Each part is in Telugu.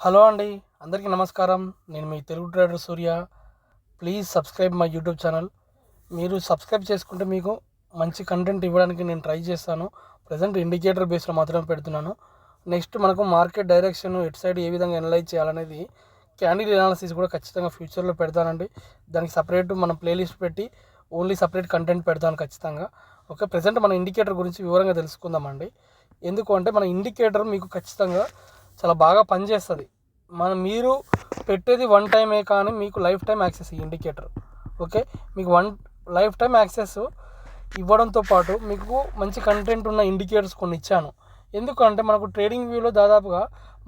హలో అండి, అందరికీ నమస్కారం. నేను మీ Telugu trader Surya. Please subscribe my YouTube channel. మీరు సబ్స్క్రైబ్ చేసుకుంటే మీకు మంచి కంటెంట్ ఇవ్వడానికి నేను ట్రై చేస్తాను. ప్రజెంట్ ఇండికేటర్ బేస్లో మాత్రమే పెడుతున్నాను. నెక్స్ట్ మనకు మార్కెట్ డైరెక్షన్ ఎటు సైడ్ ఏ విధంగా అనలైజ్ చేయాలనేది క్యాండిల్ అనాలిసిస్ కూడా ఖచ్చితంగా ఫ్యూచర్లో పెడతానండి. దానికి సపరేట్ మనం ప్లేలిస్ట్ పెట్టి ఓన్లీ సపరేట్ కంటెంట్ పెడతాను ఖచ్చితంగా. ఓకే, ప్రజెంట్ మన ఇండికేటర్ గురించి వివరంగా తెలుసుకుందామండి. ఎందుకు అంటే మన ఇండికేటర్ మీకు ఖచ్చితంగా చాలా బాగా పనిచేస్తుంది. మీరు పెట్టేది వన్ టైమే కానీ మీకు లైఫ్ టైం యాక్సెస్ ఈ ఇండికేటర్. ఓకే, మీకు లైఫ్ టైం యాక్సెస్ ఇవ్వడంతో పాటు మీకు మంచి కంటెంట్ ఉన్న ఇండికేటర్స్ కొన్ని ఇచ్చాను. ఎందుకంటే మనకు ట్రేడింగ్ వ్యూలో దాదాపుగా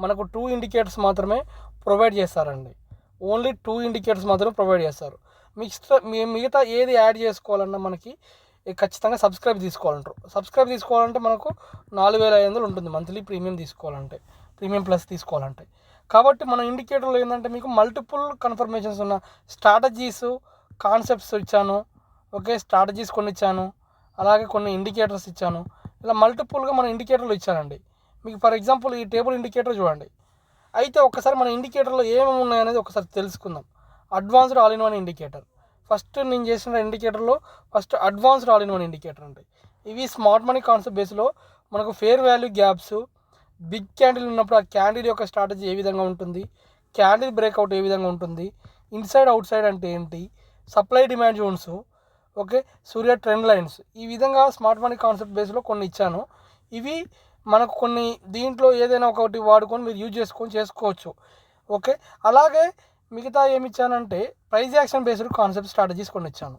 మనకు 2 ఇండికేటర్స్ మాత్రమే ప్రొవైడ్ చేస్తారండి. ఓన్లీ 2 ఇండికేటర్స్ మాత్రమే ప్రొవైడ్ చేస్తారు. మిగతా ఏది యాడ్ చేసుకోవాలన్నా మనకి ఖచ్చితంగా సబ్స్క్రైబ్ తీసుకోవాలంటే మనకు 4500 ఉంటుంది మంత్లీ ప్రీమియం తీసుకోవాలంటే, ప్రీమియం ప్లస్ తీసుకోవాలంటే. కాబట్టి మన ఇండికేటర్లో ఏంటంటే మీకు మల్టిపుల్ కన్ఫర్మేషన్స్ ఉన్న స్ట్రాటజీస్, కాన్సెప్ట్స్ ఇచ్చాను. ఓకే, స్ట్రాటజీస్ కొన్ని ఇచ్చాను, అలాగే కొన్ని ఇండికేటర్స్ ఇచ్చాను. ఇలా మల్టిపుల్గా మన ఇండికేటర్లు ఇచ్చానండి. మీకు ఫర్ ఎగ్జాంపుల్ ఈ టేబుల్ ఇండికేటర్ చూడండి. అయితే ఒకసారి మన ఇండికేటర్లో ఏమేమి ఉన్నాయనేది ఒకసారి తెలుసుకుందాం. Advanced all in one indicator. First నేను చేసిన ఇండికేటర్లో advanced all in one indicator అంటే ఇవి స్మార్ట్ మనీ కాన్సెప్ట్ బేస్లో మనకు fair value gaps, big candle ఉన్నప్పుడు ఆ క్యాండిల్ యొక్క స్ట్రాటజీ ఏ విధంగా ఉంటుంది, క్యాండిల్ బ్రేక్అవుట్ ఏ విధంగా ఉంటుంది, ఇన్సైడ్ అవుట్ సైడ్ అంటే ఏంటి, సప్లై డిమాండ్ జోన్స్, ఓకే, సూర్య ట్రెండ్ లైన్స్, ఈ విధంగా స్మార్ట్ మనీ కాన్సెప్ట్ బేస్లో కొన్ని ఇచ్చాను. ఇవి మనకు కొన్ని దీంట్లో ఏదైనా ఒకటి వాడుకొని మీరు యూజ్ చేసుకోవచ్చు. ఓకే, అలాగే మిగతా ఏమి ఇచ్చానంటే price action based concept strategies కొన్ని ఇచ్చాను.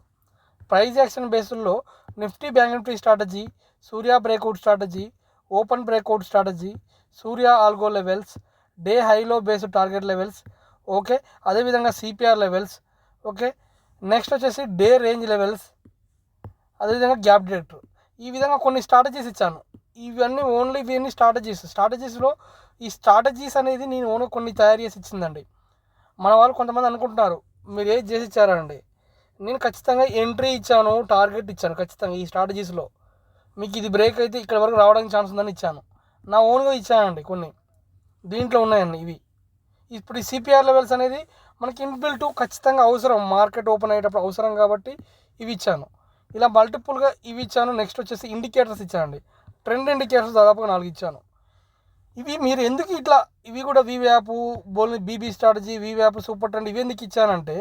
ప్రైజ్ యాక్షన్ బేస్డ్లో Nifty bank Nifty strategy, Surya breakout strategy, open breakout strategy, Surya algo levels, day high low based target levels, okay, అదేవిధంగా సిపిఆర్ లెవెల్స్, ఓకే, నెక్స్ట్ వచ్చేసి డే రేంజ్ లెవెల్స్, అదేవిధంగా గ్యాప్ డిటెక్టర్. ఈ విధంగా కొన్ని స్ట్రాటజీస్ ఇచ్చాను. ఇవన్నీ ఇవన్నీ స్ట్రాటజీస్లో ఈ స్ట్రాటజీస్ అనేది నేను ఓన్ కొన్ని తయారు చేసి ఇచ్చిందండి. మన వాళ్ళు కొంతమంది అనుకుంటున్నారు మీరు ఏది చేసి ఇచ్చారండి. నేను ఖచ్చితంగా ఎంట్రీ ఇచ్చాను, టార్గెట్ ఇచ్చాను. ఖచ్చితంగా ఈ స్ట్రాటజీస్లో మీకు ఇది బ్రేక్ అయితే ఇక్కడ వరకు రావడానికి ఛాన్స్ ఉందని ఇచ్చాను. నా ఓన్గా ఇచ్చానండి కొన్ని. దీంట్లో ఉన్నాయండి ఇవి. ఇప్పుడు ఈ సిపిఆర్ లెవెల్స్ అనేది మనకి ఇన్బిల్ట్ ఖచ్చితంగా అవసరం, మార్కెట్ ఓపెన్ అయ్యేటప్పుడు అవసరం కాబట్టి ఇవి ఇచ్చాను. ఇలా మల్టిపుల్గా ఇవి ఇచ్చాను. నెక్స్ట్ వచ్చేసి ఇండికేటర్స్ ఇచ్చానండి. ట్రెండ్ ఇండికేటర్స్ దాదాపుగా 4 ఇచ్చాను. ఇవి మీరు ఎందుకు ఇట్లా ఇవి కూడా వీవ్యాప్, బీబీ స్ట్రాటజీ, వీవ్యాప్, సూపర్ ట్రెండ్ ఇవి ఎందుకు ఇచ్చానంటే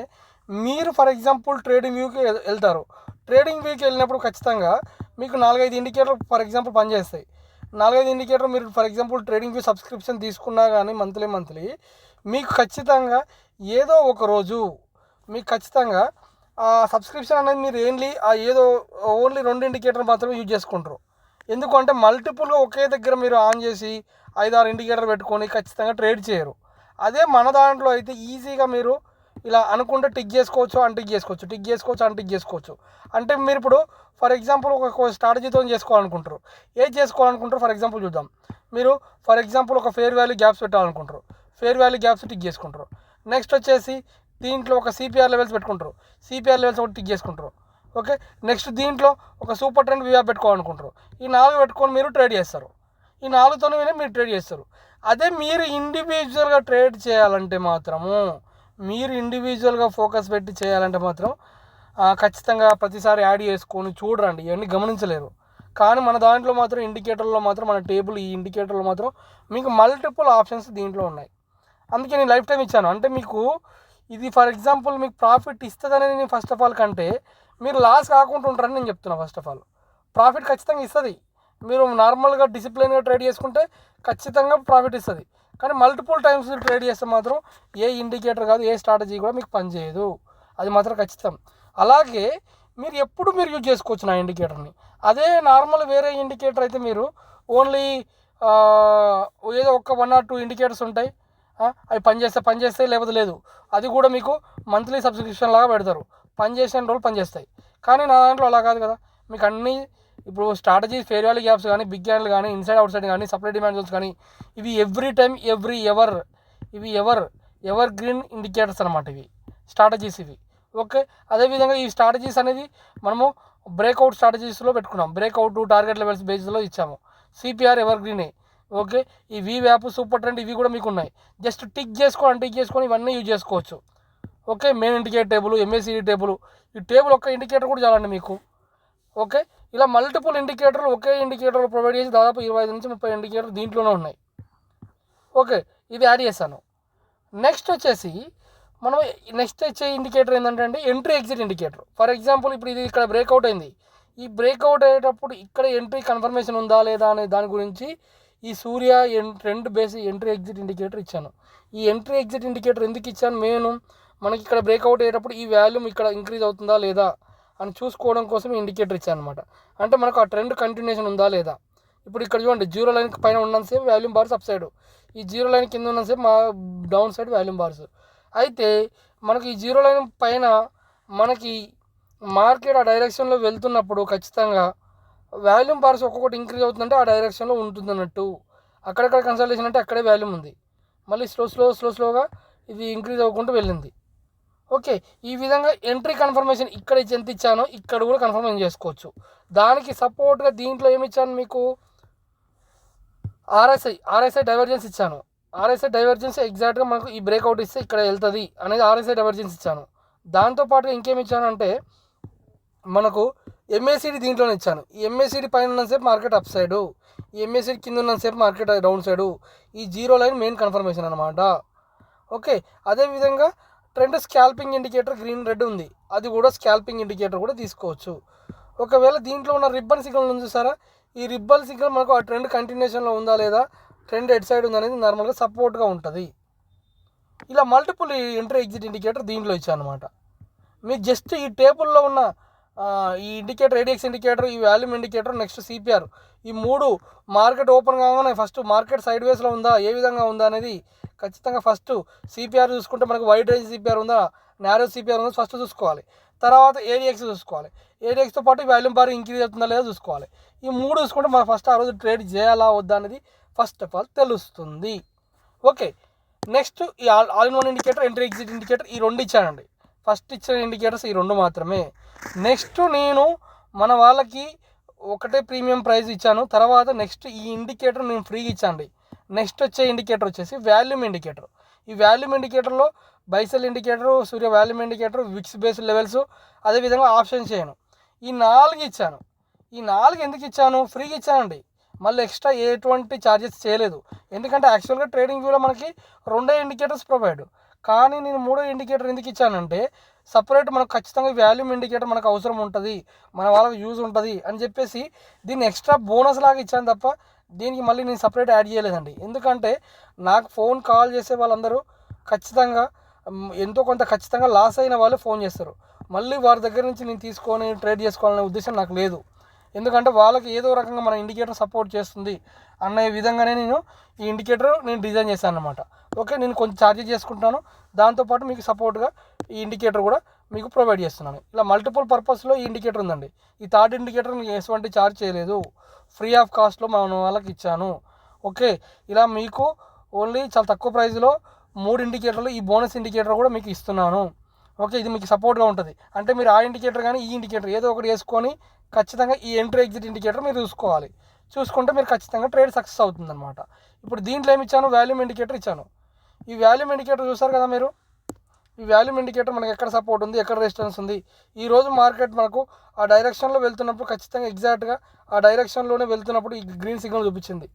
మీరు ఫర్ ఎగ్జాంపుల్ ట్రేడింగ్ వ్యూకి వెళ్తారు. ట్రేడింగ్ వ్యూకి వెళ్ళినప్పుడు ఖచ్చితంగా మీకు 4-5 ఇండికేటర్లు ఫర్ ఎగ్జాంపుల్ పనిచేస్తాయి. 4-5 ఇండికేటర్ మీరు for example trading view subscription తీసుకున్నా కానీ మంత్లీ మీకు ఖచ్చితంగా ఏదో ఒక రోజు మీకు ఖచ్చితంగా ఆ సబ్స్క్రిప్షన్ అనేది మీరు ఓన్లీ 2 ఇండికేటర్ మాత్రమే యూజ్ చేసుకుంటారు. ఎందుకంటే మల్టిపుల్గా ఒకే దగ్గర మీరు ఆన్ చేసి 5-6 ఇండికేటర్ పెట్టుకొని ఖచ్చితంగా ట్రేడ్ చేయరు. అదే మన దాంట్లో అయితే ఈజీగా మీరు ఇలా అనుకుంటే టిక్ చేసుకోవచ్చు, అన్టిక్ చేసుకోవచ్చు. అంటే మీరు ఇప్పుడు ఫర్ ఎగ్జాంపుల్ ఒక స్ట్రాటజీతో చేసుకోవాలనుకుంటారు. ఏది చేసుకోవాలనుకుంటారు ఫర్ ఎగ్జాంపుల్ చూద్దాం. మీరు ఫర్ ఎగ్జాంపుల్ ఒక ఫేర్ వాల్యూ గ్యాప్స్ పెట్టాలనుకుంటారు. ఫేర్ వాల్యూ గ్యాప్స్ టిక్ చేసుకుంటారు. నెక్స్ట్ వచ్చేసి దీంట్లో ఒక సిపిఆర్ లెవెల్స్ పెట్టుకుంటారు. సిపిఆర్ లెవెల్స్ ఒకటి టిక్ చేసుకుంటారు. ఓకే, నెక్స్ట్ దీంట్లో ఒక సూపర్ ట్రెండ్ వీఆర్ పెట్టుకోవాలనుకుంటారు. ఈ 4 పెట్టుకొని మీరు ట్రేడ్ చేస్తారు. ఈ 4తోనే మీరు ట్రేడ్ చేస్తారు. అదే మీరు ఇండివిజువల్గా ట్రేడ్ చేయాలంటే మాత్రము, మీరు ఇండివిజువల్గా ఫోకస్ పెట్టి చేయాలంటే మాత్రం ఖచ్చితంగా ప్రతిసారి యాడ్ చేసుకొని చూడరండి, ఇవన్నీ గమనించలేరు. కానీ మన దాంట్లో మాత్రం ఇండికేటర్లో మాత్రం మన టేబుల్ ఈ ఇండికేటర్లో మాత్రం మీకు మల్టిపుల్ ఆప్షన్స్ దీంట్లో ఉన్నాయి. అందుకే నేను లైఫ్ టైం ఇచ్చాను. అంటే మీకు ఇది ఫర్ ఎగ్జాంపుల్ మీకు ప్రాఫిట్ ఇస్తుందనేది నేను ఫస్ట్ ఆఫ్ ఆల్ కంటే మీరు లాస్ కాకుండా ఉంటారని నేను చెప్తున్నాను. ఫస్ట్ ఆఫ్ ఆల్ ప్రాఫిట్ ఖచ్చితంగా ఇస్తుంది. మీరు నార్మల్గా డిసిప్లిన్గా ట్రేడ్ చేసుకుంటే ఖచ్చితంగా ప్రాఫిట్ ఇస్తుంది. కానీ మల్టిపుల్ టైమ్స్ ట్రేడ్ చేస్తే మాత్రం ఏ ఇండికేటర్ కాదు, ఏ స్ట్రాటజీ కూడా మీకు పనిచేయదు. అది మాత్రం ఖచ్చితం. అలాగే మీరు యూజ్ చేసుకోవచ్చు నా ఇండికేటర్ని. అదే నార్మల్ వేరే ఇండికేటర్ అయితే మీరు ఓన్లీ ఏదో ఒక 1 or 2 ఇండికేటర్స్ ఉంటాయి. అవి పనిచేస్తాయి లేకపోతే లేదు. అది కూడా మీకు మంత్లీ సబ్స్క్రిప్షన్ లాగా పెడతారు. పనిచేసిన రోజులు పనిచేస్తాయి. కానీ నా దాంట్లో అలా కాదు కదా. మీకు అన్నీ ఇప్పుడు స్ట్రాటజీ, ఫేర్ వాల్యూ గ్యాప్స్ కానీ, బిగ్ క్యాండిల్ కానీ, ఇన్సైడ్ అవుట్ సైడ్ కానీ, సప్లై డిమాండ్ జోన్స్ కానీ, ఇవి every time ever green indicators అనమాట. ఇవి స్ట్రాటజీస్ ఇవి. ఓకే, అదేవిధంగా ఈ స్ట్రాటజీస్ అనేది మనము బ్రేక్అవుట్ స్ట్రాటజీస్లో పెట్టుకున్నాం. బ్రేక్అవుట్ టార్గెట్ లెవెల్స్ బేస్లో ఇచ్చాము. CPR ever గ్రీనే. ఓకే, ఈ వి వ్యాప్, సూపర్ ట్రెండ్ ఇవి కూడా మీకు ఉన్నాయి. జస్ట్ టిక్ చేసుకొని ఇవన్నీ యూజ్ చేసుకోవచ్చు. Okay, main indicator table, MACD table, ఈ టేబుల్ ఒక్క ఇండికేటర్ కూడా చాలండి మీకు. ఓకే, ఇలా మల్టిపుల్ ఇండికేటర్లు ఒకే ఇండికేటర్ ప్రొవైడ్ చేసి దాదాపు 25 నుంచి 30 ఇండికేటర్ దీంట్లోనే ఉన్నాయి. ఓకే, ఇది యాడ్ చేశాను. నెక్స్ట్ వచ్చేసి మనం నెక్స్ట్ వచ్చే ఇండికేటర్ ఏంటంటే అండి entry exit indicator. For example ఇప్పుడు ఇది ఇక్కడ బ్రేక్అవుట్ అయింది. ఈ బ్రేక్అవుట్ అయ్యేటప్పుడు ఇక్కడ ఎంట్రీ కన్ఫర్మేషన్ ఉందా లేదా అనే దాని గురించి ఈ Surya trend base entry exit indicator ఇచ్చాను. ఈ ఎంట్రీ ఎగ్జిట్ ఇండికేటర్ ఎందుకు ఇచ్చాను? నేను మనకి ఇక్కడ బ్రేక్అవుట్ అయ్యేటప్పుడు ఈ వాల్యూమ్ ఇక్కడ ఇంక్రీజ్ అవుతుందా లేదా అని చూసుకోవడం కోసం ఇండికేటర్ ఇచ్చాను అనమాట. అంటే మనకు ఆ ట్రెండ్ కంటిన్యూషన్ ఉందా లేదా. ఇప్పుడు ఇక్కడ చూడండి, జీరో లైన్ పైన ఉన్నంతసేపు వాల్యూమ్ బార్స్ అప్ సైడ్, ఈ జీరో లైన్ కింద ఉన్నంతసేపు మా డౌన్ సైడ్ వాల్యూమ్ బార్స్. అయితే మనకి ఈ జీరో లైన్ పైన మనకి మార్కెట్ ఆ డైరెక్షన్లో వెళ్తున్నప్పుడు ఖచ్చితంగా వాల్యూమ్ బార్స్ ఒక్కొక్కటి ఇంక్రీజ్ అవుతుందంటే ఆ డైరెక్షన్లో ఉంటుంది అన్నట్టు. అక్కడక్కడ కన్సల్టేషన్ అంటే అక్కడే వాల్యూమ్ ఉంది, మళ్ళీ స్లోగా ఇది ఇంక్రీజ్ అవ్వకుండా వెళ్ళింది. ఓకే, ఈ విధంగా ఎంట్రీ కన్ఫర్మేషన్ ఇక్కడ ఎంత ఇచ్చానో ఇక్కడ కూడా కన్ఫర్మేషన్ చేసుకోవచ్చు. దానికి సపోర్ట్గా దీంట్లో ఏమి ఇచ్చాను మీకు, ఆర్ఎస్ఐ డైవర్జెన్స్ ఇచ్చాను. ఆర్ఎస్ఐ డైవర్జెన్స్ ఎగ్జాక్ట్గా మనకు ఈ బ్రేక్అవుట్ ఇస్తే ఇక్కడ వెళ్తుంది అనేది ఆర్ఎస్ఐ డైవర్జెన్స్ ఇచ్చాను. దాంతోపాటుగా ఇంకేమి ఇచ్చాను అంటే మనకు ఎంఏసిడి దీంట్లోనే ఇచ్చాను. ఈ ఎంఏసిడి పైన ఉన్నసేపు మార్కెట్ అప్ సైడు, ఈ ఎంఏసిడి కింద ఉన్నసేపు మార్కెట్ డౌన్ సైడు. ఈ జీరో లైన్ మెయిన్ కన్ఫర్మేషన్ అనమాట. ఓకే, అదేవిధంగా trend scalping indicator green red ఉంది, అది కూడా స్కాల్పింగ్ ఇండికేటర్ కూడా తీసుకోవచ్చు. ఒకవేళ దీంట్లో ఉన్న రిబ్బన్ సిగ్నల్ ఉంది చూసారా, ఈ రిబ్బన్ సిగ్నల్ మనకు ఆ ట్రెండ్ కంటిన్యూషన్లో ఉందా లేదా, ట్రెండ్ ఎడ్ సైడ్ ఉందనేది నార్మల్గా సపోర్ట్గా ఉంటుంది. ఇలా మల్టిపుల్ ఎంట్రీ ఎగ్జిట్ ఇండికేటర్ దీంట్లో ఇచ్చాను అనమాట. మీరు జస్ట్ ఈ టేబుల్లో ఉన్న ఈ ఇండికేటర్, ఏడిఎక్స్ ఇండికేటర్, ఈ వాల్యూమ్ ఇండికేటర్, నెక్స్ట్ సిపిఆర్, ఈ మూడు మార్కెట్ ఓపెన్ కాగానే ఫస్ట్ మార్కెట్ సైడ్ వేస్లో ఉందా, ఏ విధంగా ఉందా అనేది ఖచ్చితంగా ఫస్ట్ సిపిఆర్ చూసుకుంటే మనకు వైడ్ రేంజ్ సిపిఆర్ ఉందా, నారో సిపిఆర్ ఉందా ఫస్ట్ చూసుకోవాలి. తర్వాత ఏడిఎక్స్ చూసుకోవాలి. ఏడిఎక్స్తో పాటు వాల్యూమ్ బార్ ఇంక్రీజ్ అవుతుందా లేదా చూసుకోవాలి. ఈ మూడు చూసుకుంటే మనం ఫస్ట్ ఆ రోజు ట్రేడ్ చేయాలా వద్దా అనేది ఫస్ట్ ఆఫ్ ఆల్ తెలుస్తుంది. ఓకే, నెక్స్ట్ ఈ all in one indicator, entry exit indicator, ఈ రెండు ఇచ్చానండి. ఫస్ట్ ఇచ్చిన ఇండికేటర్స్ ఈ రెండు మాత్రమే. నెక్స్ట్ నేను మన వాళ్ళకి ఒకటే ప్రీమియం ప్రైస్ ఇచ్చాను. తర్వాత నెక్స్ట్ ఈ ఇండికేటర్ నేను ఫ్రీగా ఇచ్చాను. నెక్స్ట్ వచ్చే ఇండికేటర్ వచ్చేసి వాల్యూమ్ ఇండికేటర్. ఈ వాల్యూమ్ ఇండికేటర్లో buy sell indicator, Surya volume indicator, VIX based levels, అదేవిధంగా ఆప్షన్ చేయను, ఈ 4 ఇచ్చాను. ఈ 4 ఎందుకు ఇచ్చాను? ఫ్రీగా ఇచ్చానండి, మళ్ళీ ఎక్స్ట్రా ఎటువంటి ఛార్జెస్ చేయలేదు. ఎందుకంటే యాక్చువల్గా ట్రేడింగ్ వ్యూలో మనకి 2 ఇండికేటర్స్ ప్రొవైడ్, కానీ నేను 3వ ఇండికేటర్ ఎందుకు ఇచ్చానంటే సపరేట్ మనకు ఖచ్చితంగా వాల్యూమ్ ఇండికేటర్ మనకు అవసరం ఉంటుంది, మన వాళ్ళకి యూజ్ ఉంటుంది అని చెప్పేసి దీన్ని ఎక్స్ట్రా బోనస్ లాగా ఇచ్చాను తప్ప దీనికి మళ్ళీ నేను సపరేట్ యాడ్ చేయలేదండి. ఎందుకంటే నాకు ఫోన్ కాల్ చేసే వాళ్ళందరూ ఖచ్చితంగా ఎంతో కొంత ఖచ్చితంగా లాస్ అయిన వాళ్ళు ఫోన్ చేస్తారు. మళ్ళీ వారి దగ్గర నుంచి నేను తీసుకొని ట్రేడ్ చేసుకోవాలనే ఉద్దేశం నాకు లేదు. ఎందుకంటే వాళ్ళకి ఏదో రకంగా మన ఇండికేటర్ సపోర్ట్ చేస్తుంది అనే విధంగానే నేను ఈ ఇండికేటర్ డిజైన్ చేశాను అనమాట. ఓకే, నేను కొంచెం ఛార్జెస్ చేసుకుంటాను, దాంతోపాటు మీకు సపోర్ట్గా ఈ ఇండికేటర్ కూడా మీకు ప్రొవైడ్ చేస్తున్నాను. ఇలా మల్టిపుల్ పర్పస్లో ఈ ఇండికేటర్ ఉందండి. ఈ థర్డ్ ఇండికేటర్ నేను ఎటువంటి ఛార్జ్ చేయలేదు, ఫ్రీ ఆఫ్ కాస్ట్లో మన వాళ్ళకి ఇచ్చాను. ఓకే, ఇలా మీకు ఓన్లీ చాలా తక్కువ ప్రైస్లో 3 ఇండికేటర్లు, ఈ బోనస్ ఇండికేటర్ కూడా మీకు ఇస్తున్నాను. ఓకే, ఇది మీకు సపోర్ట్గా ఉంటుంది. అంటే మీరు ఆ ఇండికేటర్ కానీ ఈ ఇండికేటర్ ఏదో ఒకటి వేసుకొని ఖచ్చితంగా ఈ ఎంట్రీ ఎగ్జిట్ ఇండికేటర్ మీరు చూసుకోవాలి. చూసుకుంటే మీరు ఖచ్చితంగా ట్రేడ్ సక్సెస్ అవుతుంది అనమాట. ఇప్పుడు దీంట్లో ఏమి ఇచ్చాను? వాల్యూమ్ ఇండికేటర్ ఇచ్చాను. ఈ వాల్యూమ్ ఇండికేటర్ చూసారు కదా మీరు, ఈ వాల్యూమ్ ఇండికేటర్ మనకు ఎక్కడ సపోర్ట్ ఉంది, ఎక్కడ రెసిస్టెన్స్ ఉంది. ఈరోజు మార్కెట్ మనకు ఆ డైరెక్షన్లో వెళ్తున్నప్పుడు ఖచ్చితంగా ఎగ్జాక్ట్గా ఆ డైరెక్షన్లోనే వెళ్తున్నప్పుడు ఈ గ్రీన్ సిగ్నల్ చూపించింది.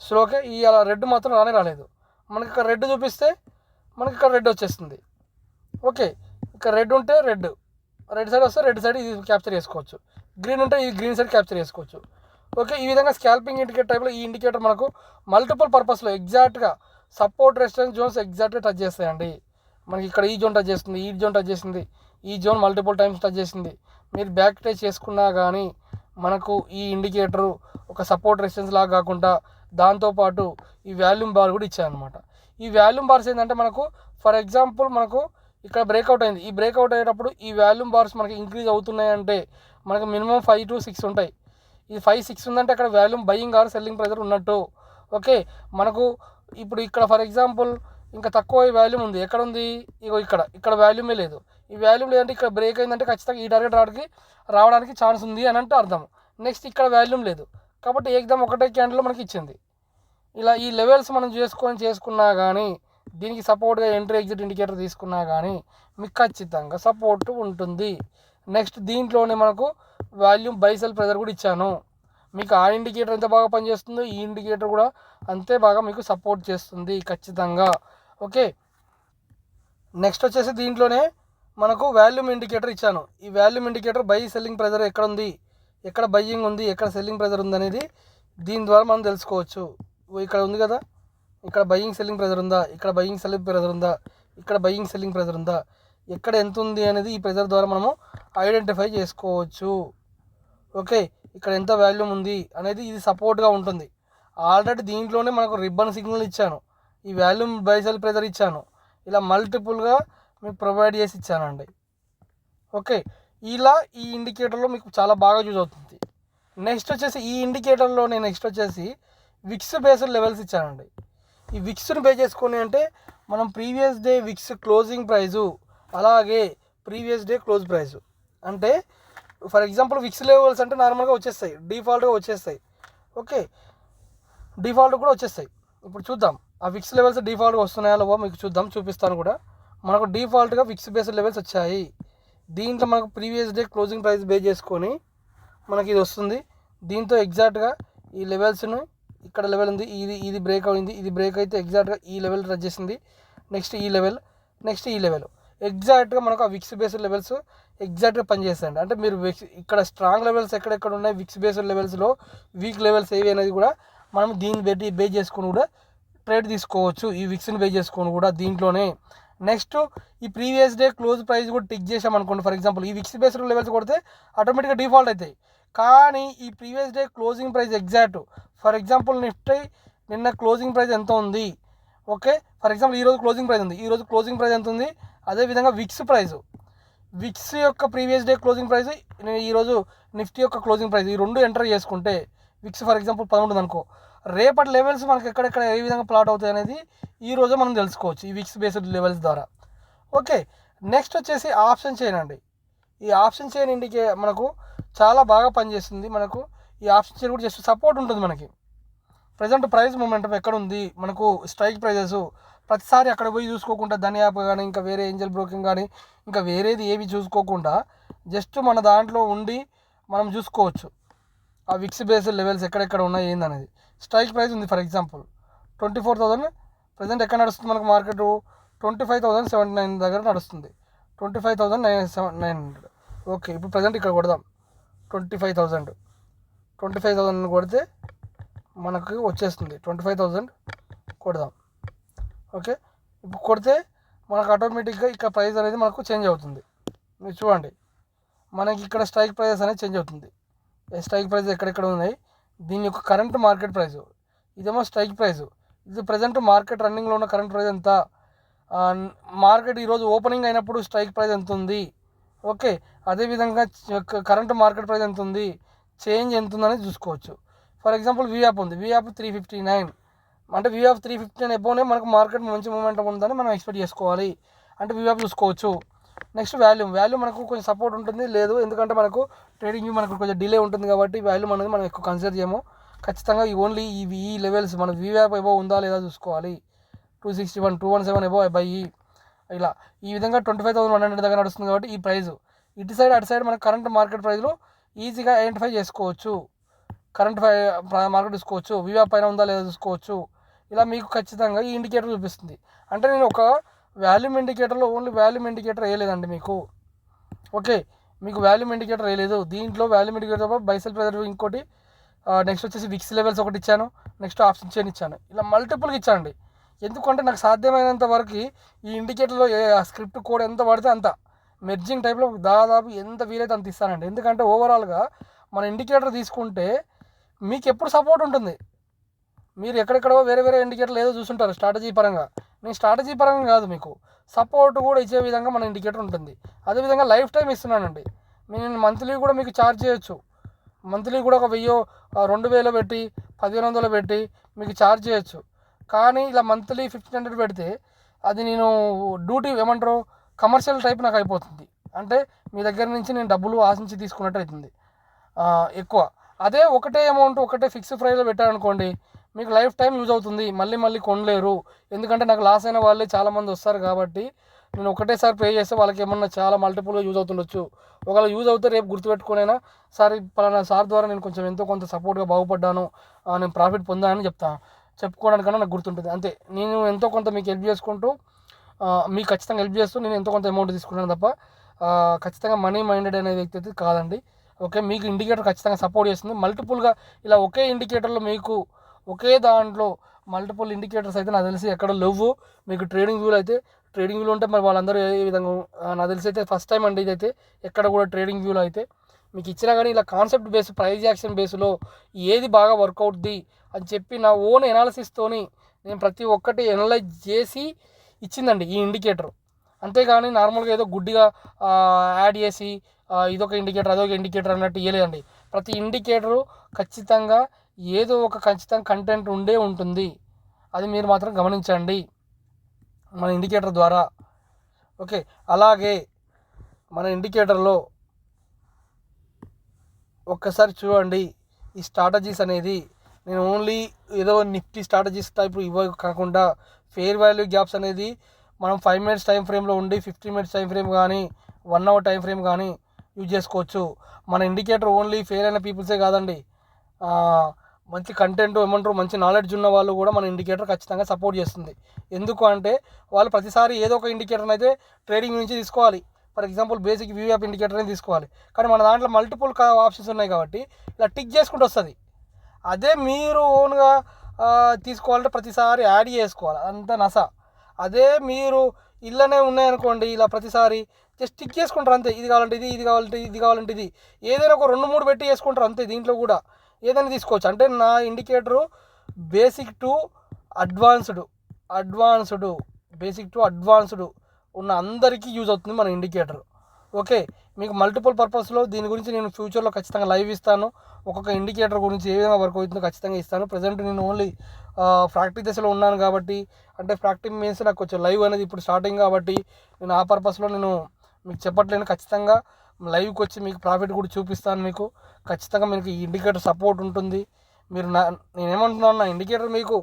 సో ఓకే, ఈ అలా రెడ్ మాత్రం రాలేదు. మనకి ఇక్కడ రెడ్ చూపిస్తే మనకి ఇక్కడ రెడ్ వచ్చేస్తుంది. ఓకే, ఇక్కడ రెడ్ ఉంటే రెడ్ సైడ్ వస్తే రెడ్ సైడ్ ఇది క్యాప్చర్ చేసుకోవచ్చు, గ్రీన్ ఉంటే ఇది గ్రీన్ సైడ్ క్యాప్చర్ చేసుకోవచ్చు. ఓకే, ఈ విధంగా స్కాల్పింగ్ ఇండికేటర్ టైప్లో ఈ ఇండికేటర్ మనకు మల్టిపుల్ పర్పస్లో ఎగ్జాక్ట్గా సపోర్ట్ రెసిస్టెన్స్ జోన్స్ ఎగ్జాక్ట్గా టచ్ చేస్తాయండి. మనకి ఇక్కడ ఈ జోన్ టచ్ చేస్తుంది, ఈ జోన్ టచ్ చేసింది, ఈ జోన్ మల్టిపుల్ టైమ్స్ టచ్ చేసింది. మీరు బ్యాక్ టచ్ చేసుకున్నా కానీ మనకు ఈ ఇండికేటరు ఒక సపోర్ట్ రెసిస్టెన్స్ లాగా కాకుండా దాంతోపాటు ఈ వాల్యూమ్ బార్ కూడా ఇచ్చాయన్నమాట. ఈ వాల్యూమ్ బార్స్ ఏంటంటే మనకు ఫర్ ఎగ్జాంపుల్ మనకు ఇక్కడ బ్రేక్అవుట్ అయింది, ఈ బ్రేక్అవుట్ అయ్యేటప్పుడు ఈ వాల్యూమ్ బార్స్ మనకి ఇంక్రీజ్ అవుతున్నాయంటే మనకు మినిమం 5 to 6 ఉంటాయి. ఇది 5-6 ఉందంటే అక్కడ volume buying are selling pressure ఉన్నట్టు. ఓకే, మనకు ఇప్పుడు ఇక్కడ ఫర్ ఎగ్జాంపుల్ ఇంకా తక్కువ వాల్యూమ్ ఉంది, ఎక్కడ ఉంది? ఇగో ఇక్కడ వాల్యూమే లేదు. ఈ వాల్యూమ్ లేదంటే ఇక్కడ బ్రేక్ అయిందంటే ఖచ్చితంగా ఈ టార్గెట్ రావడానికి ఛాన్స్ ఉంది అని అంటే అర్థం. నెక్స్ట్ ఇక్కడ వాల్యూమ్ లేదు కాబట్టి ఏకదం ఒకటే క్యాండిల్లో మనకి ఇచ్చింది. ఇలా ఈ లెవెల్స్ మనం చేసుకున్నా కానీ దీనికి సపోర్ట్గా ఎంట్రీ ఎగ్జిట్ ఇండికేటర్ తీసుకున్నా కానీ మీకు ఖచ్చితంగా సపోర్ట్ ఉంటుంది. నెక్స్ట్ దీంట్లోనే మనకు వాల్యూమ్ బై సెల్ ప్రెజర్ కూడా ఇచ్చాను. మీకు ఆ ఇండికేటర్ ఎంత బాగా పనిచేస్తుందో ఈ ఇండికేటర్ కూడా అంతే బాగా మీకు సపోర్ట్ చేస్తుంది ఖచ్చితంగా. ఓకే, నెక్స్ట్ వచ్చేసి దీంట్లోనే మనకు వాల్యూమ్ ఇండికేటర్ ఇచ్చాను. ఈ volume indicator by selling pressure ఎక్కడ ఉంది, ఎక్కడ బయ్యింగ్ ఉంది, ఎక్కడ సెల్లింగ్ ప్రెజర్ ఉంది అనేది దీని ద్వారా మనం తెలుసుకోవచ్చు. ఇక్కడ ఉంది కదా, ఇక్కడ బయ్యింగ్ సెల్లింగ్ ప్రెజర్ ఉందా, ఇక్కడ బయ్యింగ్ సెల్లింగ్ ప్రెజర్ ఉందా, ఇక్కడ బయ్యింగ్ సెల్లింగ్ ప్రెజర్ ఉందా, ఎక్కడ ఎంత ఉంది అనేది ఈ ప్రెజర్ ద్వారా మనము ఐడెంటిఫై చేసుకోవచ్చు. ఓకే, ఇక్కడ ఎంత వాల్యూమ్ ఉంది అనేది ఇది సపోర్ట్గా ఉంటుంది. ఆల్రెడీ దీంట్లోనే మనకు రిబ్బన్ సిగ్నల్ ఇచ్చాను, ఈ వాల్యూమ్ బై సెల్ ప్రెజర్ ఇచ్చాను, ఇలా మల్టిపుల్గా మీకు ప్రొవైడ్ చేసి ఇచ్చానండి. ఓకే, ఇలా ఈ ఇండికేటర్లో మీకు చాలా బాగా యూజ్ అవుతుంది. నెక్స్ట్ వచ్చేసి ఈ ఇండికేటర్లో నేను నెక్స్ట్ వచ్చేసి విక్స్ బేస్డ్ లెవెల్స్ ఇచ్చానండి. ఈ విక్స్ని బేస్ చేసుకొని అంటే మనం previous day VIX closing price అలాగే ప్రీవియస్ డే క్లోజ్ ప్రైజు అంటే ఫర్ ఎగ్జాంపుల్ విక్స్ లెవెల్స్ అంటే నార్మల్గా వచ్చేస్తాయి, డిఫాల్ట్గా వచ్చేస్తాయి. ఓకే, డిఫాల్ట్ కూడా వచ్చేస్తాయి. ఇప్పుడు చూద్దాం ఆ విక్స్ లెవెల్స్ డిఫాల్ట్గా వస్తున్నాయా లేవో మీకు చూపిస్తాను కూడా. మనకు డిఫాల్ట్గా విక్స్ బేస్డ్ లెవెల్స్ వచ్చాయి. దీంట్లో మనకు previous day closing price base చేసుకొని మనకి ఇది వస్తుంది. దీంతో ఎగ్జాక్ట్గా ఈ లెవెల్స్ను ఇక్కడ లెవెల్ ఉంది, ఇది బ్రేక్ అయింది, ఇది బ్రేక్ అయితే ఎగ్జాక్ట్గా ఈ లెవెల్ టచ్ చేసింది. నెక్స్ట్ ఈ లెవెల్, నెక్స్ట్ ఈ లెవెల్, ఎగ్జాక్ట్గా మనకు ఆ విక్స్ బేస్డ్ లెవెల్స్ ఎగ్జాక్ట్గా పనిచేస్తాయండి. అంటే మీరు ఇక్కడ స్ట్రాంగ్ లెవెల్స్ ఎక్కడెక్కడ ఉన్నాయి, విక్స్ బేస్డ్ లెవెల్స్లో వీక్ లెవెల్స్ ఏవి అనేది కూడా మనం దీన్ని బేస్ చేసుకొని కూడా ట్రేడ్ తీసుకోవచ్చు. ఈ విక్స్ని బేస్ చేసుకొని కూడా దీంట్లోనే. నెక్స్ట్ ఈ ప్రీవియస్ డే క్లోజ్ ప్రైస్ కూడా టిక్ చేసామనుకోండి, ఫర్ ఎగ్జాంపుల్ ఈ విక్స్ బేస్డ్ లెవెల్స్ కొడితే ఆటోమేటిక్గా డిఫాల్ట్ అవుతాయి. కానీ ఈ previous day closing price exact for example Nifty నిన్న క్లోజింగ్ ప్రైస్ ఎంత ఉంది, ఓకే, ఫర్ ఎగ్జాంపుల్ ఈరోజు క్లోజింగ్ ప్రైస్ ఉంది, ఈరోజు క్లోజింగ్ ప్రైస్ ఎంత ఉంది, అదేవిధంగా విక్స్ యొక్క ప్రీవియస్ డే క్లోజింగ్ ప్రైస్, ఈరోజు నిఫ్టీ యొక్క క్లోజింగ్ ప్రైస్, ఈ రెండు ఎంటర్ చేసుకుంటే విక్స్ ఫర్ ఎగ్జాంపుల్ 11 అనుకో, రేపటి లెవెల్స్ మనకి ఎక్కడెక్కడ ఏ విధంగా ప్లాట్ అవుతాయి అనేది ఈరోజు మనం తెలుసుకోవచ్చు ఈ విక్స్ బేస్డ్ లెవెల్స్ ద్వారా. ఓకే, నెక్స్ట్ వచ్చేసి ఆప్షన్ చైన్ అండి. ఈ ఆప్షన్ చైన్ ఇండికే మనకు చాలా బాగా పనిచేస్తుంది. మనకు ఈ ఆప్షన్ చైన్ కూడా జస్ట్ సపోర్ట్ ఉంటుంది. మనకి ప్రజెంట్ ప్రైస్ మూమెంటం ఎక్కడ ఉంది, మనకు స్ట్రైక్ ప్రైజెస్ ప్రతిసారి అక్కడ పోయి చూసుకోకుండా ధని యాప్ కానీ ఇంకా వేరే ఏంజల్ బ్రోకింగ్ కానీ ఇంకా వేరేది ఏవి చూసుకోకుండా జస్ట్ మన దాంట్లో ఉండి మనం చూసుకోవచ్చు ఆ విక్స్ బేస్డ్ లెవెల్స్ ఎక్కడెక్కడ ఉన్నాయి ఏందనేది. స్ట్రైక్ ప్రైస్ ఉంది ఫర్ ఎగ్జాంపుల్ 24,000 ప్రజెంట్ ఎక్కడ నడుస్తుంది మనకు మార్కెట్ 25,079 దగ్గర నడుస్తుంది, 25,900. ఓకే, ఇప్పుడు ప్రజెంట్ ఇక్కడ కొడదాం 25,000 కొడితే మనకు వచ్చేస్తుంది 25,000 కొడదాం. ఓకే, ఇప్పుడు కొడితే మనకు ఆటోమేటిక్గా ఇక్కడ ప్రైస్ అనేది మనకు చేంజ్ అవుతుంది. మీరు చూడండి మనకి ఇక్కడ స్ట్రైక్ ప్రైజెస్ అనేది చేంజ్ అవుతుంది. స్ట్రైక్ ప్రైస్ ఎక్కడెక్కడ ఉన్నాయి, దీని యొక్క కరెంట్ మార్కెట్ ప్రైస్, ఇదేమో స్ట్రైక్ ప్రైస్, ఇది ప్రజెంట్ మార్కెట్ రన్నింగ్లో ఉన్న కరెంట్ ప్రైస్ ఎంత, మార్కెట్ ఈరోజు ఓపెనింగ్ అయినప్పుడు స్ట్రైక్ ప్రైస్ ఎంత ఉంది, ఓకే, అదేవిధంగా కరెంట్ మార్కెట్ ప్రైస్ ఎంత ఉంది, చేంజ్ ఎంత ఉందనేది చూసుకోవచ్చు. ఫర్ ఎగ్జాంపుల్ వియాప్ ఉంది, వియాప్ 359 అంటే వియాప్ 359 ఎబోనే మనకు మార్కెట్ మంచి మూమెంటం ఉందని మనం ఎక్స్పెక్ట్ చేసుకోవాలి. అంటే వియాప్ చూసుకోవచ్చు. నెక్స్ట్ వాల్యూమ్ మనకు కొంచెం సపోర్ట్ ఉంటుంది, లేదు ఎందుకంటే మనకు ట్రేడింగ్ మనకు కొంచెం డిలే ఉంటుంది కాబట్టి వాల్యూమ్ అనేది మనం ఎక్కువ కన్సిడర్ చేయము. ఖచ్చితంగా ఓన్లీ ఈ లెవెల్స్ మన వియాప్ ఎబో ఉందా లేదా చూసుకోవాలి. 261 217 ఎబో బై ఇలా ఈ విధంగా 25,100 దగ్గర నడుస్తుంది కాబట్టి ఈ ప్రైస్ ఇటు సైడ్ అటు సైడ్ మనకు కరెంట్ మార్కెట్ ప్రైస్లో ఈజీగా ఐడెంటిఫై చేసుకోవచ్చు. కరెంట్ మార్కెట్ చూసుకోవచ్చు, వియాప్ పైన ఉందా లేదా చూసుకోవచ్చు. ఇలా మీకు ఖచ్చితంగా ఈ ఇండికేటర్ చూపిస్తుంది. అంటే నేను ఒక వాల్యూమ్ ఇండికేటర్లో ఓన్లీ వాల్యూమ్ ఇండికేటర్ వేయలేదండి మీకు. ఓకే, మీకు వాల్యూమ్ ఇండికేటర్ వేయలేదు, దీంట్లో వాల్యూమ్ ఇండికేటర్ బైసెల్ ప్రెజర్ ఇంకోటి, నెక్స్ట్ వచ్చేసి విక్స్ లెవెల్స్ ఒకటి ఇచ్చాను, నెక్స్ట్ ఆప్షన్ చైన్ ఇచ్చాను, ఇలా మల్టిపుల్గా ఇచ్చానండి. ఎందుకంటే నాకు సాధ్యమైనంత వరకు ఈ ఇండికేటర్లో స్క్రిప్ట్ కోడ్ ఎంత పడితే అంత మెర్జింగ్ టైప్లో దాదాపు ఎంత వీలైతే అంత ఇస్తానండి. ఎందుకంటే ఓవరాల్గా మన ఇండికేటర్ తీసుకుంటే మీకు ఎప్పుడు సపోర్ట్ ఉంటుంది. మీరు ఎక్కడెక్కడో వేరే ఇండికేటర్లు ఏదో చూస్తుంటారు స్ట్రాటజీ పరంగా, నేను స్ట్రాటజీ పరంగా కాదు, మీకు సపోర్ట్ కూడా ఇచ్చే విధంగా మన ఇండికేటర్ ఉంటుంది. అదేవిధంగా లైఫ్ టైం ఇస్తున్నానండి. నేను మంత్లీ కూడా మీకు ఛార్జ్ చేయొచ్చు, మంత్లీ కూడా ఒక 1000 2,000 పెట్టి 1,500 పెట్టి మీకు ఛార్జ్ చేయొచ్చు. కానీ ఇలా మంత్లీ 1,500 పెడితే అది నేను డ్యూటీ ఏమంటారు కమర్షియల్ టైప్ నాకు అయిపోతుంది. అంటే మీ దగ్గర నుంచి నేను డబ్బులు ఆశించి తీసుకున్నట్టు అవుతుంది ఎక్కువ. అదే ఒకటే అమౌంట్ ఒకటే ఫిక్స్ ప్రైస్లో పెట్టారనుకోండి, మీకు లైఫ్ టైం యూజ్ అవుతుంది, మళ్ళీ మళ్ళీ కొనలేరు. ఎందుకంటే నాకు లాస్ అయిన వాళ్ళే చాలామంది వస్తారు కాబట్టి నేను ఒకటేసారి పే చేస్తే వాళ్ళకి ఏమన్నా చాలా మల్టిపుల్గా యూజ్ అవుతుండొచ్చు. ఒకవేళ యూజ్ అవుతే రేపు గుర్తుపెట్టుకునైనా సార్ పలానా సార్ ద్వారా నేను కొంచెం ఎంతో కొంత సపోర్ట్గా బాగుపడ్డాను, నేను ప్రాఫిట్ పొందానని చెప్పుకోవడానికన్నా నాకు గుర్తుంటుంది. అంతే, నేను ఎంతో కొంత మీకు హెల్ప్ చేసుకుంటూ మీకు ఖచ్చితంగా హెల్ప్ చేస్తూ నేను ఎంతో కొంత అమౌంట్ తీసుకుంటాను తప్ప ఖచ్చితంగా మనీ మైండెడ్ అనే వ్యక్తి అయితే కాదండి. ఓకే, మీకు ఇండికేటర్ ఖచ్చితంగా సపోర్ట్ చేస్తుంది. మల్టిపుల్గా ఇలా ఒకే ఇండికేటర్లో మీకు ఒకే దాంట్లో మల్టిపుల్ ఇండికేటర్స్ అయితే నాకు తెలిసి ఎక్కడ లేవు. మీకు ట్రేడింగ్ వ్యూలు అయితే ట్రేడింగ్ వ్యూలు ఉంటే మరి వాళ్ళందరూ ఏ విధంగా నాకు తెలిసి అయితే ఫస్ట్ టైం అండి ఇదైతే ఎక్కడ కూడా ట్రేడింగ్ వ్యూలో అయితే మీకు ఇచ్చినా కానీ ఇలా కాన్సెప్ట్ బేస్ ప్రైజ్ యాక్షన్ బేస్లో ఏది బాగా వర్కౌట్ది అని చెప్పి నా ఓన్ ఎనాలిసిస్తోని నేను ప్రతి ఒక్కటి ఎనలైజ్ చేసి ఇచ్చిందండి ఈ ఇండికేటర్. అంతేగాని నార్మల్గా ఏదో గుడ్డిగా యాడ్ చేసి ఇదొక ఇండికేటర్ అదొక ఇండికేటర్ అన్నట్టు ఇవ్వలేదండి. ప్రతి ఇండికేటరు ఖచ్చితంగా ఏదో ఒక ఖచ్చితంగా కంటెంట్ ఉండే ఉంటుంది. అది మీరు మాత్రం గమనించండి మన ఇండికేటర్ ద్వారా. ఓకే, అలాగే మన ఇండికేటర్లో ఒక్కసారి చూడండి ఈ స్ట్రాటజీస్ అనేది నేను ఓన్లీ ఏదో నిఫ్టీ స్ట్రాటజీస్ టైప్ ఇవ్వ కాకుండా ఫెయిర్ వాల్యూ గ్యాప్స్ అనేది మనం 5 మినిట్స్ టైం ఫ్రేమ్లో ఉండి 15 మినిట్స్ టైం ఫ్రేమ్ కానీ 1 అవర్ టైం ఫ్రేమ్ కానీ యూజ్ చేసుకోవచ్చు. మన ఇండికేటర్ ఓన్లీ ఫెయిర్ అయిన పీపుల్సే కాదండి, మంచి కంటెంట్ ఏమంటారు మంచి నాలెడ్జ్ ఉన్న వాళ్ళు కూడా మన ఇండికేటర్ ఖచ్చితంగా సపోర్ట్ చేస్తుంది. ఎందుకు అంటే వాళ్ళు ప్రతిసారి ఏదో ఒక ఇండికేటర్ని అయితే ట్రేడింగ్ నుంచి తీసుకోవాలి. For example basic view app ఇండికేటర్ని తీసుకోవాలి, కానీ మన దాంట్లో మల్టిపుల్ ఆప్షన్స్ ఉన్నాయి కాబట్టి ఇలా టిక్ చేసుకుంటూ వస్తుంది. అదే మీరు ఓన్గా తీసుకోవాలంటే ప్రతిసారి యాడ్ చేసుకోవాలి, అంత నస. అదే మీరు ఇళ్ళనే ఉన్నాయనుకోండి, ఇలా ప్రతిసారి జస్ట్ టిక్ చేసుకుంటారు అంతే. ఇది కావాలంటే ఇది, ఇది కావాలంటే ఇది కావాలంటే ఇది, ఏదైనా ఒక 2-3 పెట్టి చేసుకుంటారు అంతే. దీంట్లో కూడా ఏదైనా తీసుకోవచ్చు. అంటే నా indicator basic to advanced basic to advanced ఉన్న అందరికీ యూజ్ అవుతుంది మన ఇండికేటర్. ఓకే, మీకు మల్టిపుల్ పర్పస్లో దీని గురించి నేను ఫ్యూచర్లో ఖచ్చితంగా లైవ్ ఇస్తాను. ఒక్కొక్క ఇండికేటర్ గురించి ఏ విధంగా వర్క్ అవుతుందో ఖచ్చితంగా ఇస్తాను. ప్రజెంట్ నేను ఓన్లీ ప్రాక్టీస్ దశలో ఉన్నాను కాబట్టి, అంటే ప్రాక్టీస్ మీన్స్ నాకు కొంచెం లైవ్ అనేది ఇప్పుడు స్టార్టింగ్ కాబట్టి నేను ఆ పర్పస్లో నేను మీకు చెప్పట్లేను. ఖచ్చితంగా లైవ్కి వచ్చి మీకు ప్రాఫిట్ కూడా చూపిస్తాను. మీకు ఖచ్చితంగా మీకు ఈ ఇండికేటర్ సపోర్ట్ ఉంటుంది. మీరు నేనేమంటున్నాను, నా ఇండికేటర్ మీకు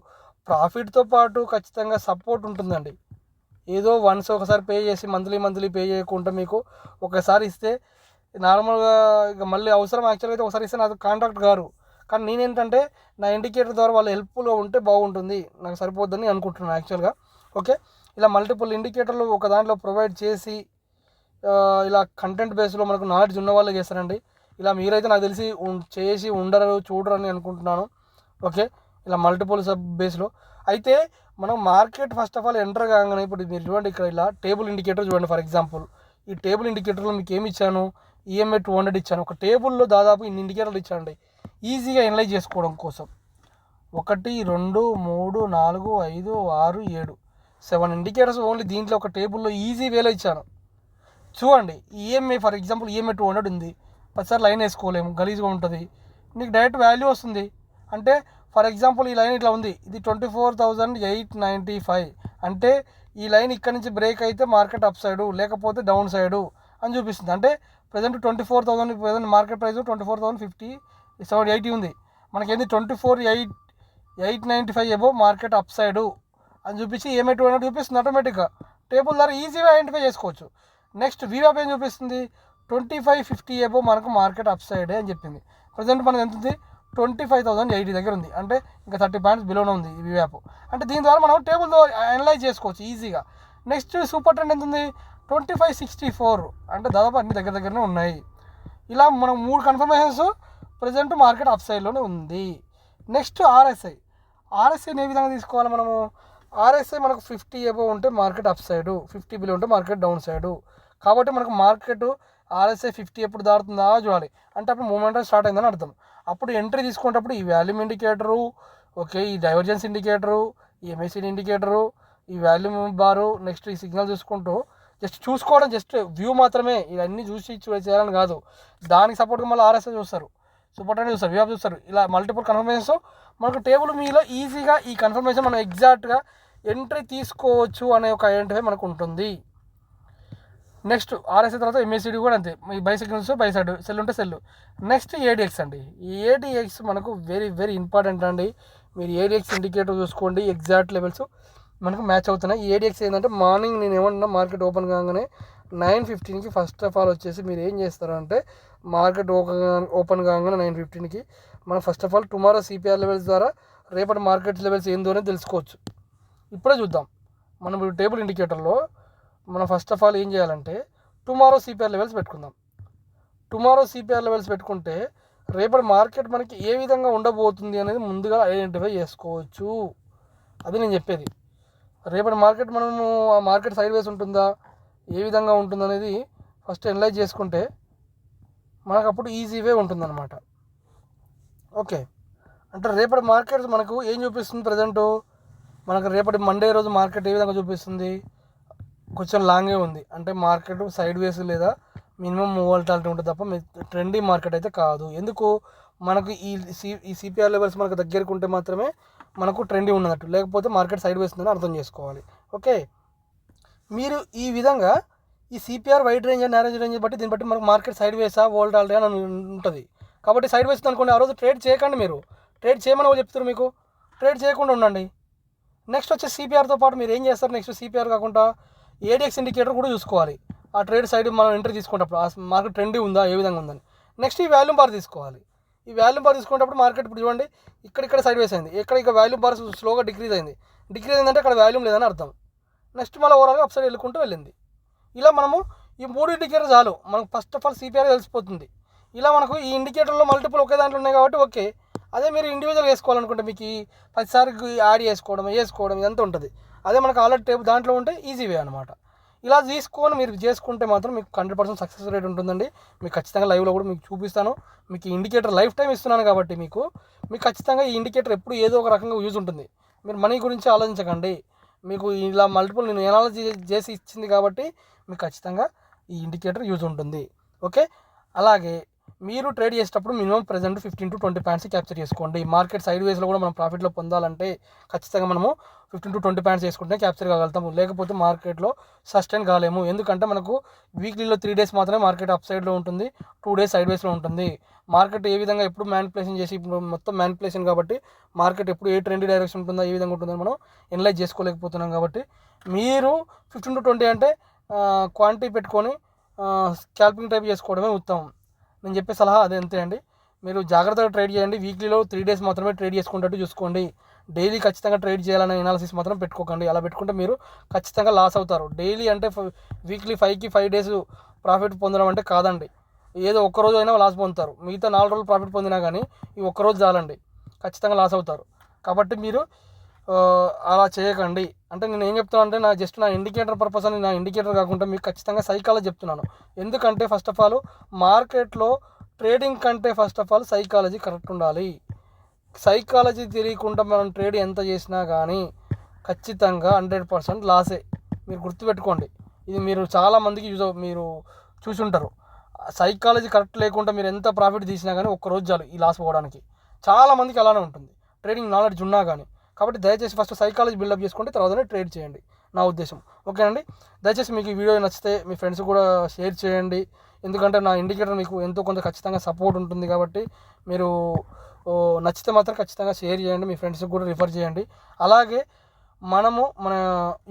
ప్రాఫిట్తో పాటు ఖచ్చితంగా సపోర్ట్ ఉంటుందండి. ఏదో వన్స్ ఒకసారి పే చేసి మంత్లీ పే చేయకుండా మీకు ఒకసారి ఇస్తే నార్మల్గా ఇక మళ్ళీ అవసరం యాక్చువల్గా అయితే ఒకసారి ఇస్తే నాకు కాంట్రాక్ట్ గారు, కానీ నేనేంటంటే నా ఇండికేటర్ ద్వారా వాళ్ళు హెల్ప్ఫుల్గా ఉంటే బాగుంటుంది, నాకు సరిపోద్దని అనుకుంటున్నాను యాక్చువల్గా. ఓకే, ఇలా మల్టిపుల్ ఇండికేటర్లు ఒక దాంట్లో ప్రొవైడ్ చేసి ఇలా కంటెంట్ బేస్లో మనకు నాలెడ్జ్ ఉన్న వాళ్ళే చేస్తారండి. ఇలా మీరైతే నాకు తెలిసి చేసి ఉండరు చూడరు అని అనుకుంటున్నాను. ఓకే, ఇలా మల్టిపుల్ సబ్ బేస్లో అయితే మనం market first of all enter కాగానే ఇప్పుడు మీరు చూడండి, ఇక్కడ ఇలా టేబుల్ ఇండికేటర్ చూడండి. ఫర్ ఎగ్జాంపుల్ ఈ టేబుల్ ఇండికేటర్లో మీకు ఏమి ఇచ్చాను, EMA 200 ఇచ్చాను. ఒక టేబుల్లో దాదాపు ఇన్ని ఇండికేటర్లు ఇచ్చానండి ఈజీగా ఎనలైజ్ చేసుకోవడం కోసం. 1 2 3 4 5 6 7 7 ఇండికేటర్స్ ఓన్లీ దీంట్లో ఒక టేబుల్లో ఈజీ వేలో ఇచ్చాను. చూడండి, EMA ఫర్ ఎగ్జాంపుల్ EMA 200 ఉంది, 10 సార్లు లైన్ వేసుకోలేము, గలీజ్గా ఉంటుంది. నీకు డైరెక్ట్ వాల్యూ వస్తుంది. అంటే ఫర్ ఎగ్జాంపుల్ ఈ లైన్ ఇట్లా ఉంది, ఇది 24,895 అంటే ఈ లైన్ ఇక్కడ నుంచి బ్రేక్ అయితే మార్కెట్ అప్ సైడు లేకపోతే డౌన్ సైడు అని చూపిస్తుంది. అంటే ప్రజెంట్ 24,000 ప్రజెంట్ మార్కెట్ ప్రైస్ 24,080 ఉంది. మనకేంది 24,895 ఎబో మార్కెట్ అప్ సైడు అని చూపించి EMA 200 చూపిస్తుంది. ఆటోమేటిక్గా టేబుల్ ద్వారా ఈజీగా ఐడెంటిఫై చేసుకోవచ్చు. నెక్స్ట్ VWAP ఏం చూపిస్తుంది, 2550 ఎబో మనకు మార్కెట్ అప్ సైడే అని చెప్పింది. ప్రజెంట్ మనకు ఎంత ఉంది, 25,080 దగ్గర ఉంది. అంటే ఇంకా 30 పాయింట్స్ బిలోనే ఉంది ఈ VWAP. అంటే దీని ద్వారా మనం టేబుల్తో అనలైజ్ చేసుకోవచ్చు ఈజీగా. నెక్స్ట్ సూపర్ ట్రెండ్ ఎంత ఉంది, 2564 అంటే దాదాపు అన్ని దగ్గరనే ఉన్నాయి. ఇలా మనం 3 కన్ఫర్మేషన్స్ ప్రజెంట్ మార్కెట్ అప్ సైడ్లోనే ఉంది. నెక్స్ట్ ఆర్ఎస్ఐని ఏ విధంగా తీసుకోవాలి మనము, RSI మనకు 50 ఎబో ఉంటే మార్కెట్ అప్ సైడు, 50 బిలో ఉంటే మార్కెట్ డౌన్ సైడు. కాబట్టి మనకు మార్కెట్ RSI 50 ఎప్పుడు దాటుతుందా చూడాలి. అంటే అప్పుడు మూమెంటం స్టార్ట్ అయిందని అర్థం. అప్పుడు ఎంట్రీ తీసుకునేటప్పుడు ఈ వాల్యూమ్ ఇండికేటరు, ఓకే, ఈ డైవర్జెన్స్ ఇండికేటరు, ఈ MACD ఇండికేటరు, ఈ వాల్యూమ్ బారు, నెక్స్ట్ ఈ సిగ్నల్ చూసుకుంటూ జస్ట్ చూసుకోవడం, జస్ట్ వ్యూ మాత్రమే, ఇవన్నీ చూసి చేయాలని కాదు. దానికి సపోర్ట్గా మళ్ళీ RSI చూస్తారు, సూపర్ ట్రెండ్ చూస్తారు, VWAP చూస్తారు. ఇలా మల్టిపుల్ కన్ఫర్మేషన్స్ మనకు టేబుల్ మీలో ఈజీగా ఈ కన్ఫర్మేషన్ మనం ఎగ్జాక్ట్గా ఎంట్రీ తీసుకోవచ్చు అనే ఒక ఐడెంటిఫై మనకు ఉంటుంది. నెక్స్ట్ RSI తర్వాత MACD కూడా అంతే, ఈ by signals by side, cell ఉంటే సెల్. నెక్స్ట్ ADX అండి. ఈ ADX మనకు వెరీ ఇంపార్టెంట్ అండి. మీరు ఏడిఎక్స్ ఇండికేటర్ చూసుకోండి, ఎగ్జాక్ట్ లెవెల్స్ మనకు మ్యాచ్ అవుతున్నాయి. ఏడిఎక్స్ ఏంటంటే మార్నింగ్ నేను ఏమన్నా మార్కెట్ ఓపెన్ కాగానే 9:15కి ఫస్ట్ ఆఫ్ ఆల్ వచ్చేసి మీరు ఏం చేస్తారంటే మార్కెట్ ఓపెన్ కాగానే 9:15కి మనం first of all tomorrow CPR levels ద్వారా రేపటి మార్కెట్ లెవెల్స్ ఏందో అనేది తెలుసుకోవచ్చు. ఇప్పుడే చూద్దాం. మనం ఇప్పుడు టేబుల్ ఇండికేటర్లో మనం ఫస్ట్ ఆఫ్ ఆల్ ఏం చేయాలంటే టుమారో సిపిఆర్ లెవెల్స్ పెట్టుకుందాం. టుమారో సిపిఆర్ లెవెల్స్ పెట్టుకుంటే రేపటి మార్కెట్ మనకి ఏ విధంగా ఉండబోతుంది అనేది ముందుగా ఐడెంటిఫై చేసుకోవచ్చు. అది నేను చెప్పేది. రేపటి మార్కెట్ మనము ఆ మార్కెట్ సైడ్ వేస్ ఉంటుందా, ఏ విధంగా ఉంటుంది అనేది ఫస్ట్ అనలైజ్ చేసుకుంటే మనకు అప్పుడు ఈజీ వే ఉంటుందన్నమాట. ఓకే, అంటే రేపటి మార్కెట్ మనకు ఏం చూపిస్తుంది? ప్రజెంటు మనకు రేపటి మండే రోజు మార్కెట్ ఏ విధంగా చూపిస్తుంది? కొంచెం లాంగే ఉంది. అంటే మార్కెట్ సైడ్ వేస్ లేదా మినిమం వోల్టాలిటీ ఉంటుంది తప్ప ట్రెండీ మార్కెట్ అయితే కాదు. ఎందుకు? మనకు ఈ సిపిఆర్ లెవెల్స్ మనకు దగ్గరకు ఉంటే మాత్రమే మనకు ట్రెండీ ఉన్నట్టు, లేకపోతే మార్కెట్ సైడ్ వేస్ ఉందని అర్థం చేసుకోవాలి. ఓకే, మీరు ఈ విధంగా ఈ CPR wide range and narrow range బట్టి దీన్ని బట్టి మనకు మార్కెట్ సైడ్ వేసా వోల్టాలిటీ అని ఉంటుంది. కాబట్టి సైడ్ వేస్ అనుకోండి, ఆ రోజు ట్రేడ్ చేయకండి. మీరు ట్రేడ్ చేయమని వాళ్ళు చెప్తారు, మీకు ట్రేడ్ చేయకుండా ఉండండి. నెక్స్ట్ వచ్చి సిపిఆర్తో పాటు మీరు ఏం చేస్తారు? నెక్స్ట్ సిపిఆర్ కాకుండా ఏడిఎక్స్ ఇండికేటర్ కూడా చూసుకోవాలి. ఆ ట్రేడ్ సైడ్ మనం ఎంట్రీ తీసుకునేటప్పుడు ఆ మార్కెట్ ట్రెండీ ఉందా, ఏ విధంగా ఉందని. నెక్స్ట్ ఈ వాల్యూమ్ బార్ తీసుకోవాలి. ఈ వాల్యూమ్ బార్ తీసుకునేటప్పుడు మార్కెట్ ఇప్పుడు చూడండి ఇక్కడ సైడ్ వేస్ అయింది, ఇక్కడ వాల్యూమ్ బార్ స్లోగా డిక్రీజ్ అయింది. డిక్రీజ్ అయిందంటే అక్కడ వాల్యూమ్ లేదని అర్థం. నెక్స్ట్ మళ్ళీ ఓవరాల్గా అప్ సైడ్ వెళ్ళుకుంటూ వెళ్ళింది. ఇలా మనము ఈ 3 ఇండికేటర్ చాలు మనకు ఫస్ట్ ఆఫ్ ఆల్ సిపిఆర్ తెలిసిపోతుంది. ఇలా మనకు ఈ ఇండికేటర్లో మల్టిపుల్ ఒకే దాంట్లో ఉన్నాయి కాబట్టి ఓకే. అదే మీరు ఇండివిజువల్ వేసుకోవాలనుకుంటే మీకు ఈ 10 సార్లు యాడ్ వేసుకోవడం ఇదంతా ఉంటుంది. అదే మనకు ఆల్రెడీ టేబుల్ దాంట్లో ఉంటే ఈజీ వే అనమాట. ఇలా తీసుకొని మీరు చేసుకుంటే మాత్రం మీకు 100% సక్సెస్ రేట్ ఉంటుందండి. మీకు ఖచ్చితంగా లైవ్లో కూడా మీకు చూపిస్తాను. మీకు ఈ ఇండికేటర్ లైఫ్ టైం ఇస్తున్నాను కాబట్టి మీకు ఖచ్చితంగా ఈ ఇండికేటర్ ఎప్పుడు ఏదో ఒక రకంగా యూజ్ ఉంటుంది. మీరు మనీ గురించి ఆలోచించకండి. మీకు ఇలా మల్టిపుల్ నేను ఎనాలజీ చేసి ఇచ్చింది కాబట్టి మీకు ఖచ్చితంగా ఈ ఇండికేటర్ యూజ్ ఉంటుంది. ఓకే, అలాగే మీరు ట్రేడ్ చేసేటప్పుడు minimum present 15 to 20 points capture చేసుకోండి. మార్కెట్ సైడ్ వేస్లో కూడా మనం ప్రాఫిట్లో పొందాలంటే ఖచ్చితంగా మనము 15 to 20 పాయింట్స్ వేసుకుంటే క్యాప్చర్ కాగలుగుతాము. లేకపోతే మార్కెట్లో సస్టైన్ కాలేము. ఎందుకంటే మనకు వీక్లీలో 3 days మాత్రమే మార్కెట్ అప్ సైడ్లో ఉంటుంది, 2 days సైడ్ వేస్లో ఉంటుంది. మార్కెట్ ఏ విధంగా ఎప్పుడు మ్యానిపులేషన్ చేసి ఇప్పుడు మొత్తం మ్యానిపులేషన్ కాబట్టి మార్కెట్ ఎప్పుడు ఏ ట్రెండ్ డైరెక్షన్ ఉంటుందో ఏ విధంగా ఉంటుందో మనం ఎనలైజ్ చేసుకోలేకపోతున్నాం. కాబట్టి మీరు 15 to 20 అంటే క్వాంటిటీ పెట్టుకొని స్కాల్పింగ్ టైప్ చేసుకోవడమే ఉత్తమం. నేను చెప్పే సలహా అదే, అంతే అండి. మీరు జాగ్రత్తగా ట్రేడ్ చేయండి. వీక్లీలో 3 days మాత్రమే ట్రేడ్ చేసుకునేటట్టు చూసుకోండి. డైలీ ఖచ్చితంగా ట్రేడ్ చేయాలనే ఎనాలిసిస్ మాత్రం పెట్టుకోకండి. అలా పెట్టుకుంటే మీరు ఖచ్చితంగా లాస్ అవుతారు. డైలీ అంటే వీక్లీ 5 days ప్రాఫిట్ పొందడం అంటే కాదండి. ఏదో ఒక్కరోజు అయినా లాస్ పొందుతారు. మిగతా 4 రోజులు ప్రాఫిట్ పొందినా కానీ ఈ ఒక్కరోజు చాలండి, ఖచ్చితంగా లాస్ అవుతారు. కాబట్టి మీరు అలా చేయకండి. అంటే నేను ఏం చెప్తాను అంటే నా ఇండికేటర్ పర్పస్ అని, నా ఇండికేటర్ కాకుండా మీకు ఖచ్చితంగా సైకాలజీ చెప్తున్నాను. ఎందుకంటే ఫస్ట్ ఆఫ్ ఆల్ మార్కెట్లో ట్రేడింగ్ కంటే first of all psychology correct ఉండాలి. సైకాలజీ తెలియకుండా మనం ట్రేడ్ ఎంత చేసినా కానీ ఖచ్చితంగా 100% లాసే. మీరు గుర్తుపెట్టుకోండి. ఇది మీరు చాలామందికి మీరు చూసి ఉంటారు. సైకాలజీ కరెక్ట్ లేకుండా మీరు ఎంత ప్రాఫిట్ తీసినా కానీ ఒక్కరోజు చాలు ఈ లాస్ పోవడానికి. చాలామందికి అలానే ఉంటుంది, ట్రేడింగ్ నాలెడ్జ్ ఉన్నా కానీ. కాబట్టి దయచేసి ఫస్ట్ సైకాలజీ బిల్డప్ చేసుకుంటే తర్వాతనే ట్రేడ్ చేయండి, నా ఉద్దేశం. ఓకేనండి, దయచేసి మీకు ఈ వీడియో నచ్చితే మీ ఫ్రెండ్స్ కూడా షేర్ చేయండి. ఎందుకంటే నా ఇండికేటర్ మీకు ఎంతో కొంత ఖచ్చితంగా సపోర్ట్ ఉంటుంది. కాబట్టి మీరు నచ్చితే మాత్రం ఖచ్చితంగా షేర్ చేయండి, మీ ఫ్రెండ్స్కి కూడా రిఫర్ చేయండి. అలాగే మన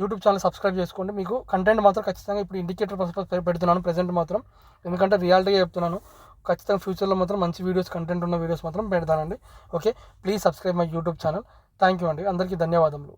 యూట్యూబ్ ఛానల్ సబ్స్క్రైబ్ చేసుకోండి. మీకు కంటెంట్ మాత్రం ఖచ్చితంగా ఇప్పుడు ఇండికేటర్ పెడుతున్నాను ప్రజెంట్ మాత్రం, ఎందుకంటే రియాలిటీగా చెప్తున్నాను. ఖచ్చితంగా ఫ్యూచర్లో మాత్రం మంచి వీడియోస్, కంటెంట్ ఉన్న వీడియోస్ మాత్రం పెడతానండి. Okay, please subscribe my YouTube channel. Thank you అండి, అందరికీ ధన్యవాదములు.